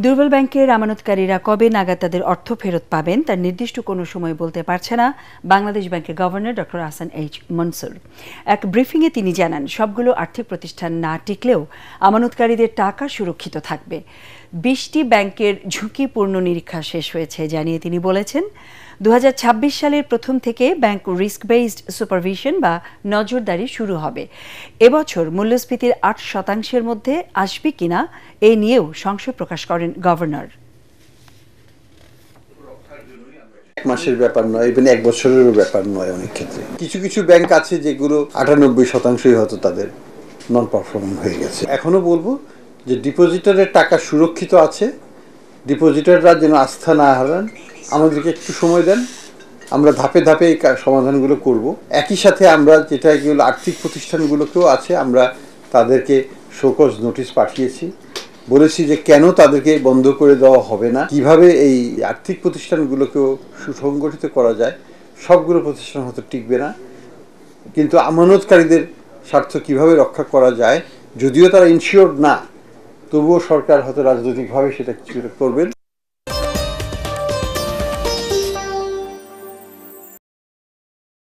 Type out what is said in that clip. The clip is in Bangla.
দুর্বল ব্যাংকের আমানতকারীরা কবে নাগাদ তাদের অর্থ ফেরত পাবেন তার নির্দিষ্ট কোনো সময় বলতে পারছে না বাংলাদেশ ব্যাংকের governor doctor Ahsan H Mansur. এক ব্রিফিংয়ে তিনি জানান, সবগুলো আর্থিক প্রতিষ্ঠান না টিকলেও আমানতকারীদের টাকা সুরক্ষিত থাকবে। 20টি ব্যাংকের ঝুঁকিপূর্ণ নিরীক্ষা শেষ হয়েছে জানিয়ে তিনি বলেছেন, 2026 সালের প্রথম থেকে ব্যাংক রিস্ক বেসড সুপারভিশন বা নজরদারি শুরু হবে। এবছর মূল্যস্ফীতির 8% মধ্যে আসবে কিনা এ নিয়েও সংশয় প্রকাশ করেন গভর্নর। এক মাসের ব্যাপার নয়, ইভেন এক বছরেরও ব্যাপার নয়। অনেক ক্ষেত্রে কিছু কিছু ব্যাংক আছে যেগুলো 98% হয়তো তাদের নন পারফর্মিং হয়ে গেছে। এখনো বলবো যে ডিপোজিটরের টাকা সুরক্ষিত আছে, ডিপোজিটররা যেন আস্থা না হারান। আমাদেরকে একটু সময় দেন, আমরা ধাপে ধাপে এই সমাধানগুলো করব। একই সাথে আমরা যেটা এগুলো আর্থিক প্রতিষ্ঠানগুলোকেও আছে, আমরা তাদেরকে শোকজ নোটিশ পাঠিয়েছি, বলেছি যে কেন তাদেরকে বন্ধ করে দেওয়া হবে না, কিভাবে এই আর্থিক প্রতিষ্ঠানগুলোকেও সুসংগঠিত করা যায়। সবগুলো প্রতিষ্ঠান হয়তো টিকবে না, কিন্তু আমানতকারীদের স্বার্থ কিভাবে রক্ষা করা যায়, যদিও তারা ইনশিওরড না, তবুও সরকার হয়তো রাজনৈতিকভাবে সেটা কিছু করবেন।